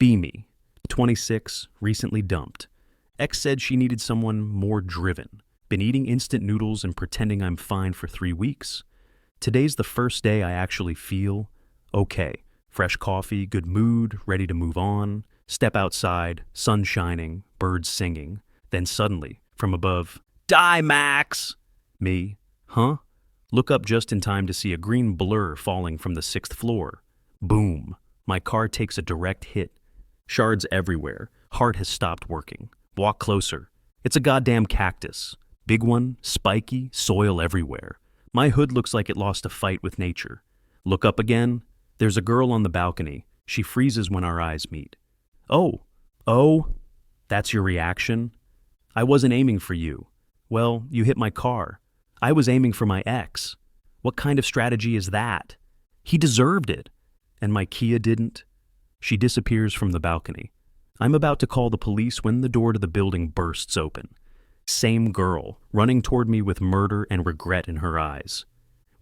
Me, 26, recently dumped. Ex said she needed someone more driven. Been eating instant noodles and pretending I'm fine for 3 weeks. Today's the first day I actually feel okay. Fresh coffee, good mood, ready to move on. Step outside, sun shining, birds singing. Then suddenly, from above, "Die, Max!" Me, huh? Look up just in time to see a green blur falling from the 6th floor. Boom. My car takes a direct hit. Shards everywhere. Heart has stopped working. Walk closer. It's a goddamn cactus. Big one, spiky, soil everywhere. My hood looks like it lost a fight with nature. Look up again. There's a girl on the balcony. She freezes when our eyes meet. Oh, that's your reaction? I wasn't aiming for you. Well, you hit my car. I was aiming for my ex. What kind of strategy is that? He deserved it. And my Kia didn't. She disappears from the balcony. I'm about to call the police when the door to the building bursts open. Same girl, running toward me with murder and regret in her eyes.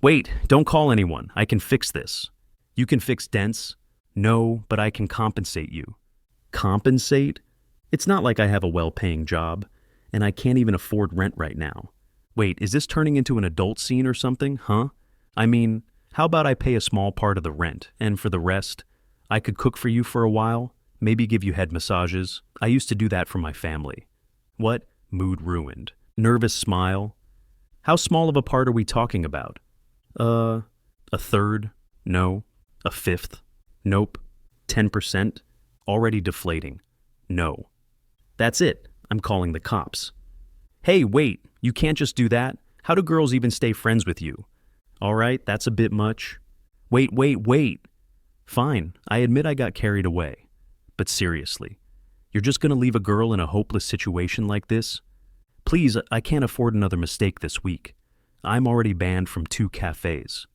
Wait, don't call anyone. I can fix this. You can fix dents? No, but I can compensate you. Compensate? It's not like I have a well-paying job, and I can't even afford rent right now. Wait, is this turning into an adult scene or something, huh? I mean, how about I pay a small part of the rent, and for the rest, I could cook for you for a while, maybe give you head massages. I used to do that for my family. What? Mood ruined. Nervous smile. How small of a part are we talking about? A third? No. A fifth? Nope. 10%? Already deflating. No. That's it. I'm calling the cops. Hey, wait, you can't just do that. How do girls even stay friends with you? All right, that's a bit much. Wait. Fine, I admit I got carried away. But seriously, you're just gonna leave a girl in a hopeless situation like this? Please, I can't afford another mistake this week. I'm already banned from 2 cafes.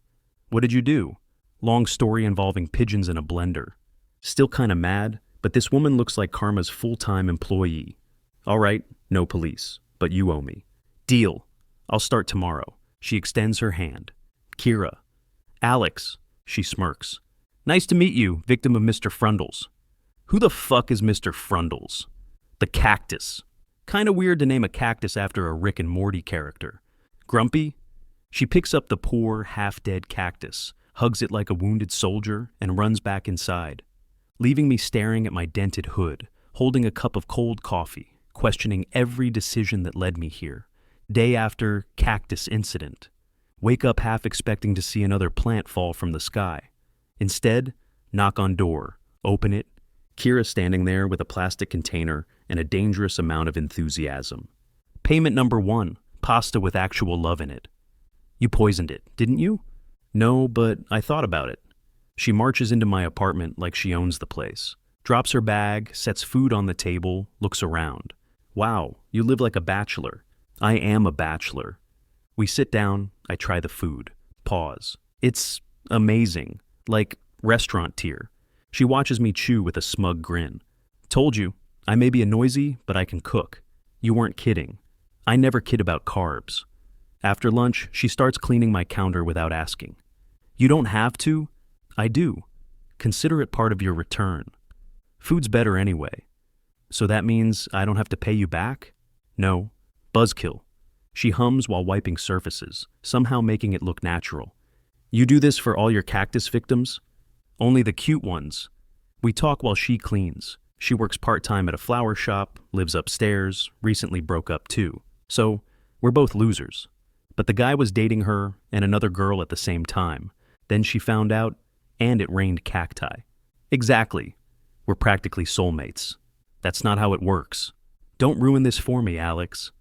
What did you do? Long story involving pigeons in a blender. Still kinda mad, but this woman looks like Karma's full-time employee. All right, no police, but you owe me. Deal. I'll start tomorrow. She extends her hand. Kira. Alex. She smirks. Nice to meet you, victim of Mr. Frundles. Who the fuck is Mr. Frundles? The cactus. Kinda weird to name a cactus after a Rick and Morty character. Grumpy? She picks up the poor, half-dead cactus, hugs it like a wounded soldier, and runs back inside, leaving me staring at my dented hood, holding a cup of cold coffee, questioning every decision that led me here. Day after cactus incident. Wake up half expecting to see another plant fall from the sky. Instead, knock on door, open it, Kira standing there with a plastic container and a dangerous amount of enthusiasm. Payment number 1, pasta with actual love in it. You poisoned it, didn't you? No, but I thought about it. She marches into my apartment like she owns the place, drops her bag, sets food on the table, looks around. Wow, you live like a bachelor. I am a bachelor. We sit down, I try the food. Pause. It's amazing, like restaurant tier. She watches me chew with a smug grin. Told you, I may be a noisy, but I can cook. You weren't kidding. I never kid about carbs. After lunch, she starts cleaning my counter without asking. You don't have to? I do. Consider it part of your return. Food's better anyway. So that means I don't have to pay you back? No. Buzzkill. She hums while wiping surfaces, somehow making it look natural. You do this for all your cactus victims? Only the cute ones. We talk while she cleans. She works part-time at a flower shop, lives upstairs, recently broke up too. So, we're both losers. But the guy was dating her and another girl at the same time. Then she found out, and it rained cacti. Exactly. We're practically soulmates. That's not how it works. Don't ruin this for me, Alex.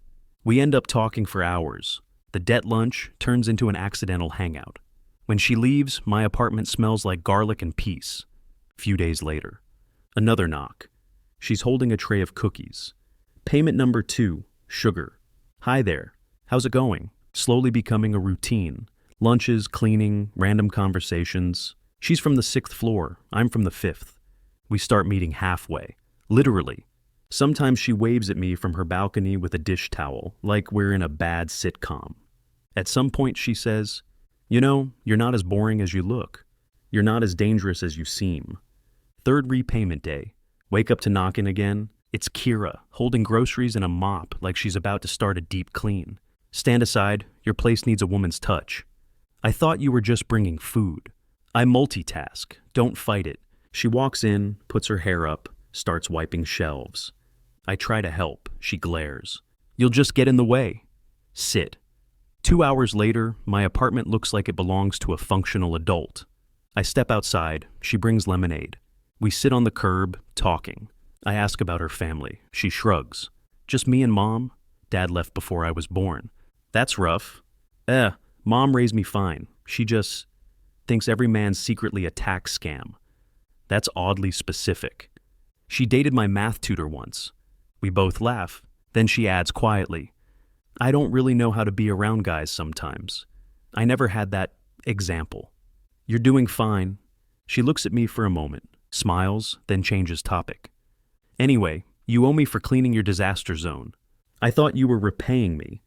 We end up talking for hours. The debt lunch turns into an accidental hangout. When she leaves, my apartment smells like garlic and peace. Few days later. Another knock. She's holding a tray of cookies. Payment number 2, sugar. Hi there. How's it going? Slowly becoming a routine. Lunches, cleaning, random conversations. She's from the 6th floor. I'm from the 5th. We start meeting halfway. Literally. Sometimes she waves at me from her balcony with a dish towel, like we're in a bad sitcom. At some point she says, you know, you're not as boring as you look. You're not as dangerous as you seem. 3rd repayment day. Wake up to knocking again. It's Kira, holding groceries and a mop like she's about to start a deep clean. Stand aside, your place needs a woman's touch. I thought you were just bringing food. I multitask, don't fight it. She walks in, puts her hair up, starts wiping shelves. I try to help, she glares. You'll just get in the way. Sit. 2 hours later, my apartment looks like it belongs to a functional adult. I step outside, she brings lemonade. We sit on the curb, talking. I ask about her family. She shrugs. Just me and Mom? Dad left before I was born. That's rough. Mom raised me fine. She just thinks every man's secretly a tax scam. That's oddly specific. She dated my math tutor once. We both laugh. Then she adds quietly, I don't really know how to be around guys sometimes. I never had that example. You're doing fine. She looks at me for a moment, smiles, then changes topic. Anyway, you owe me for cleaning your disaster zone. I thought you were repaying me.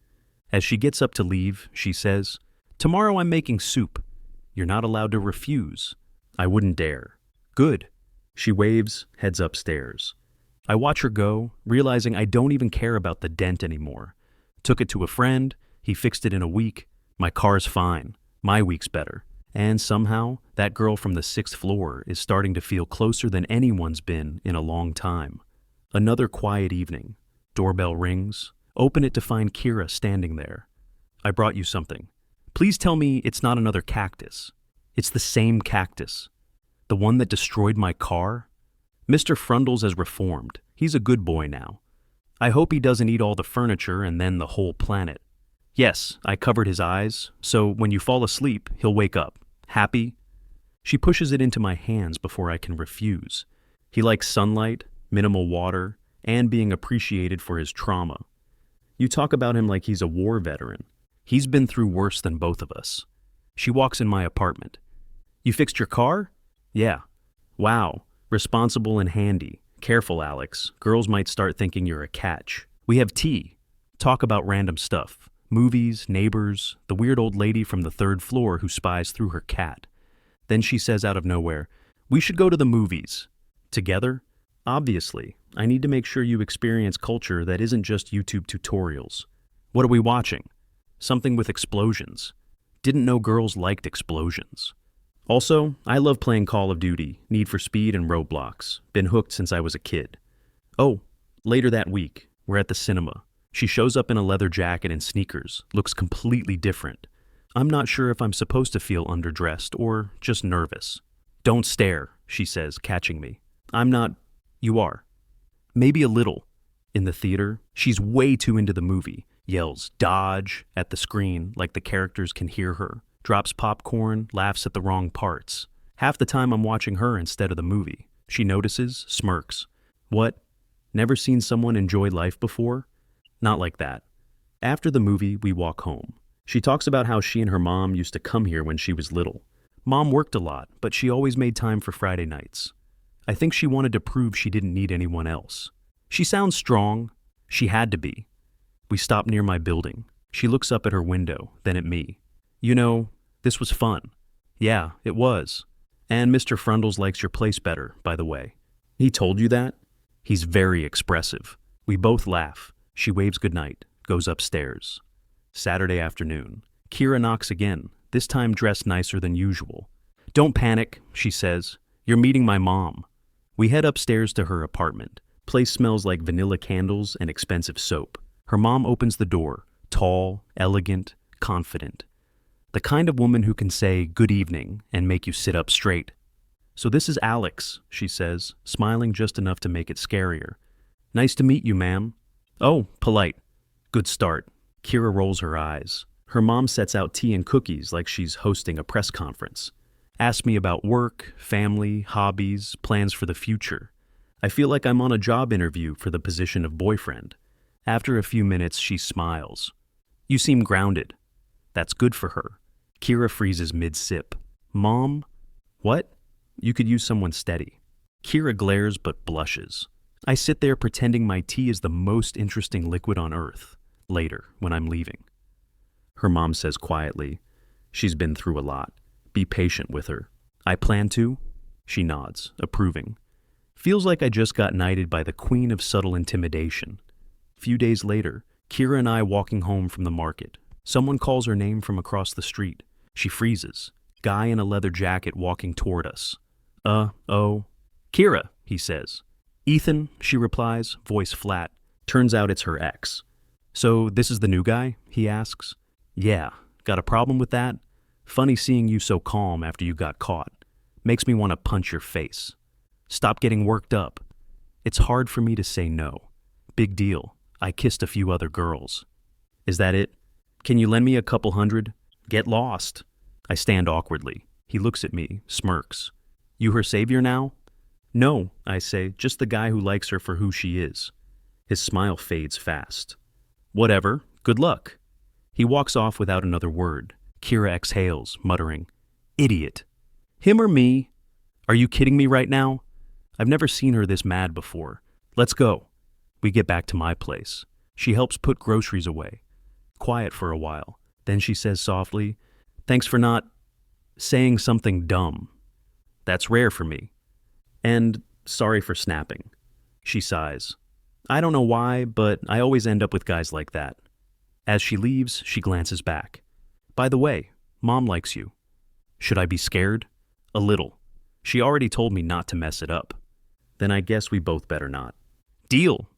As she gets up to leave, she says, Tomorrow I'm making soup. You're not allowed to refuse. I wouldn't dare. Good. She waves, heads upstairs. I watch her go, realizing I don't even care about the dent anymore. Took it to a friend, he fixed it in a week. My car's fine. My week's better. And somehow, that girl from the 6th floor is starting to feel closer than anyone's been in a long time. Another quiet evening. Doorbell rings. Open it to find Kira standing there. I brought you something. Please tell me it's not another cactus. It's the same cactus. The one that destroyed my car? Mr. Frundles has reformed. He's a good boy now. I hope he doesn't eat all the furniture and then the whole planet. Yes, I covered his eyes, so when you fall asleep, he'll wake up. Happy? She pushes it into my hands before I can refuse. He likes sunlight, minimal water, and being appreciated for his trauma. You talk about him like he's a war veteran. He's been through worse than both of us. She walks in my apartment. You fixed your car? Yeah. Wow. Responsible and handy. Careful, Alex. Girls might start thinking you're a catch. We have tea. Talk about random stuff. Movies, neighbors, the weird old lady from the 3rd floor who spies through her cat. Then she says out of nowhere, We should go to the movies. Together? Obviously. I need to make sure you experience culture that isn't just YouTube tutorials. What are we watching? Something with explosions. Didn't know girls liked explosions. Also, I love playing Call of Duty, Need for Speed, and Roblox. Been hooked since I was a kid. Oh, later that week, we're at the cinema. She shows up in a leather jacket and sneakers, looks completely different. I'm not sure if I'm supposed to feel underdressed or just nervous. Don't stare, she says, catching me. I'm not. You are. Maybe a little. In the theater, she's way too into the movie, yells "Dodge" at the screen like the characters can hear her, drops popcorn, laughs at the wrong parts. Half the time I'm watching her instead of the movie. She notices, smirks. What? Never seen someone enjoy life before? Not like that. After the movie, we walk home. She talks about how she and her mom used to come here when she was little. Mom worked a lot, but she always made time for Friday nights. I think she wanted to prove she didn't need anyone else. She sounds strong. She had to be. We stop near my building. She looks up at her window, then at me. You know, this was fun. Yeah, it was. And Mr. Frundles likes your place better, by the way. He told you that? He's very expressive. We both laugh. She waves goodnight, goes upstairs. Saturday afternoon. Kira knocks again, this time dressed nicer than usual. Don't panic, she says. You're meeting my mom. We head upstairs to her apartment. Place smells like vanilla candles and expensive soap. Her mom opens the door, tall, elegant, confident. The kind of woman who can say good evening and make you sit up straight. So this is Alex, she says, smiling just enough to make it scarier. Nice to meet you, ma'am. Oh, polite. Good start. Kira rolls her eyes. Her mom sets out tea and cookies like she's hosting a press conference. Asks me about work, family, hobbies, plans for the future. I feel like I'm on a job interview for the position of boyfriend. After a few minutes, she smiles. You seem grounded. That's good for her. Kira freezes mid-sip. Mom? What? You could use someone steady. Kira glares but blushes. I sit there pretending my tea is the most interesting liquid on earth. Later, when I'm leaving. Her mom says quietly, She's been through a lot. Be patient with her. I plan to. She nods, approving. Feels like I just got knighted by the queen of subtle intimidation. Few days later, Kira and I walking home from the market. Someone calls her name from across the street. She freezes. Guy in a leather jacket walking toward us. Oh. Kira, he says. Ethan, she replies, voice flat. Turns out it's her ex. So this is the new guy? He asks. Yeah. Got a problem with that? Funny seeing you so calm after you got caught. Makes me want to punch your face. Stop getting worked up. It's hard for me to say no. Big deal. I kissed a few other girls. Is that it? Can you lend me a couple hundred? Get lost. I stand awkwardly. He looks at me, smirks. You her savior now? No, I say, just the guy who likes her for who she is. His smile fades fast. Whatever, good luck. He walks off without another word. Kira exhales, muttering, Idiot. Him or me? Are you kidding me right now? I've never seen her this mad before. Let's go. We get back to my place. She helps put groceries away. Quiet for a while. Then she says softly, Thanks for not saying something dumb. That's rare for me. And sorry for snapping. She sighs. I don't know why, but I always end up with guys like that. As she leaves, she glances back. By the way, Mom likes you. Should I be scared? A little. She already told me not to mess it up. Then I guess we both better not. Deal.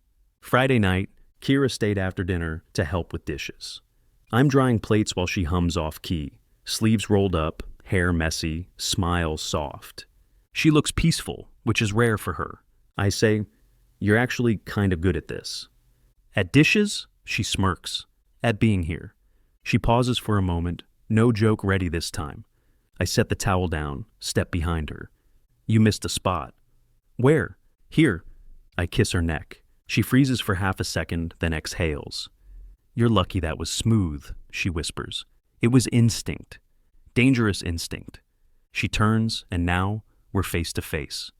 Friday night, Kira stayed after dinner to help with dishes. I'm drying plates while she hums off key. Sleeves rolled up, hair messy, smile soft. She looks peaceful, which is rare for her. I say, You're actually kind of good at this. At dishes? She smirks. At being here. She pauses for a moment, no joke ready this time. I set the towel down, step behind her. You missed a spot. Where? Here. I kiss her neck. She freezes for half a second, then exhales. You're lucky that was smooth, she whispers. It was instinct. Dangerous instinct. She turns, and now we're face to face.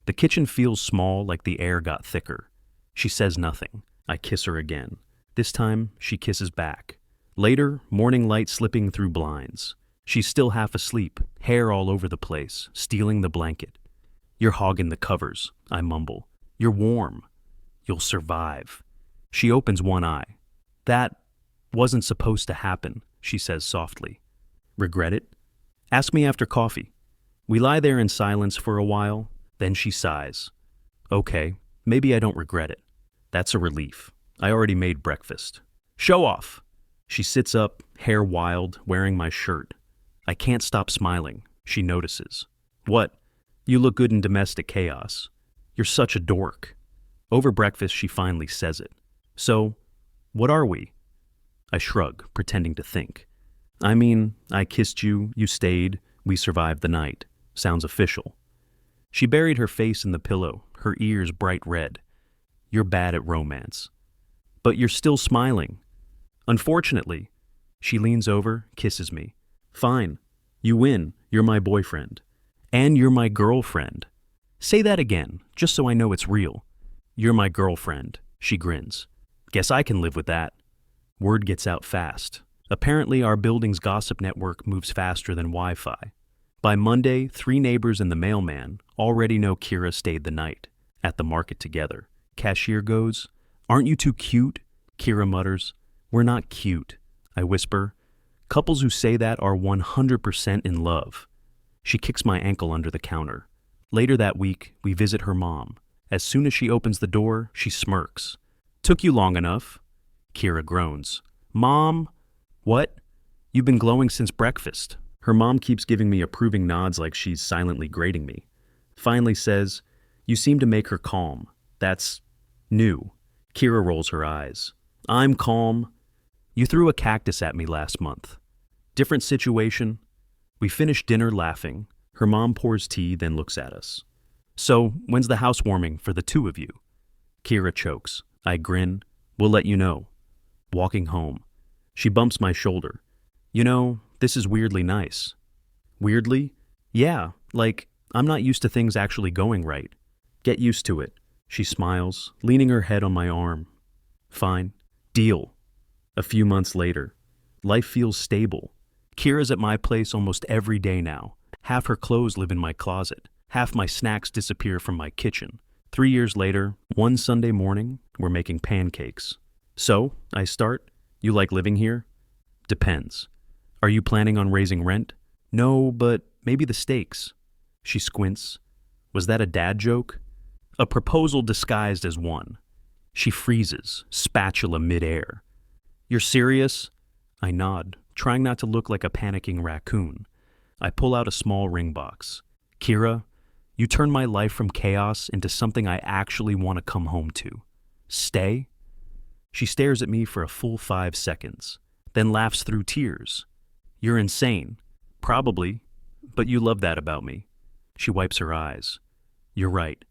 The kitchen feels small, like the air got thicker. She says nothing. I kiss her again. This time, she kisses back. Later, morning light slipping through blinds. She's still half asleep, hair all over the place, stealing the blanket. You're hogging the covers, I mumble. You're warm. You'll survive. She opens one eye. That wasn't supposed to happen, she says softly. Regret it? Ask me after coffee. We lie there in silence for a while, then she sighs. Okay, maybe I don't regret it. That's a relief. I already made breakfast. Show off! She sits up, hair wild, wearing my shirt. I can't stop smiling. She notices. What? You look good in domestic chaos. You're such a dork. Over breakfast, she finally says it. So, what are we? I shrug, pretending to think. I mean, I kissed you, you stayed, we survived the night. Sounds official. She buried her face in the pillow, her ears bright red. You're bad at romance. But you're still smiling. Unfortunately. She leans over, kisses me. Fine. You win. You're my boyfriend. And you're my girlfriend. Say that again, just so I know it's real. You're my girlfriend. She grins. Guess I can live with that. Word gets out fast. Apparently, our building's gossip network moves faster than Wi-Fi. By Monday, 3 neighbors and the mailman already know Kira stayed the night. At the market together. Cashier goes, Aren't you too cute? Kira mutters. We're not cute. I whisper. Couples who say that are 100% in love. She kicks my ankle under the counter. Later that week, we visit her mom. As soon as she opens the door, she smirks. Took you long enough. Kira groans. Mom? What? You've been glowing since breakfast. Her mom keeps giving me approving nods like she's silently grading me. Finally says, You seem to make her calm. That's new. Kira rolls her eyes. I'm calm. You threw a cactus at me last month. Different situation. We finish dinner laughing. Her mom pours tea, then looks at us. So, when's the housewarming for the 2 of you? Kira chokes. I grin. We'll let you know. Walking home. She bumps my shoulder. You know, this is weirdly nice. Weirdly? Yeah, like, I'm not used to things actually going right. Get used to it. She smiles, leaning her head on my arm. Fine. Deal. A few months later. Life feels stable. Kira's at my place almost every day now. Half her clothes live in my closet. Half my snacks disappear from my kitchen. 3 years later, one Sunday morning, we're making pancakes. So, I start, you like living here? Depends. Are you planning on raising rent? No, but maybe the stakes. She squints. Was that a dad joke? A proposal disguised as one. She freezes, spatula midair. You're serious? I nod, trying not to look like a panicking raccoon. I pull out a small ring box. Kira, you turn my life from chaos into something I actually want to come home to. Stay? She stares at me for a full 5 seconds, then laughs through tears. You're insane. Probably, but you love that about me. She wipes her eyes. You're right.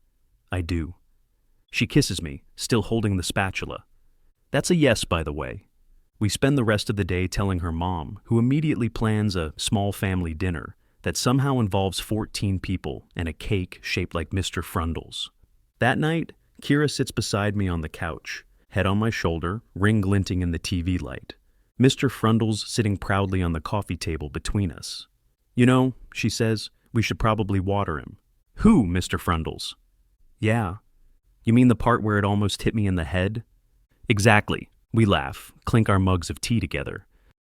I do. She kisses me, still holding the spatula. That's a yes, by the way. We spend the rest of the day telling her mom, who immediately plans a small family dinner that somehow involves 14 people and a cake shaped like Mr. Frundle's. That night, Kira sits beside me on the couch, head on my shoulder, ring glinting in the TV light. Mr. Frundle's sitting proudly on the coffee table between us. You know, she says, we should probably water him. Who, Mr. Frundle's? Yeah. You mean the part where it almost hit me in the head? Exactly. We laugh, clink our mugs of tea together.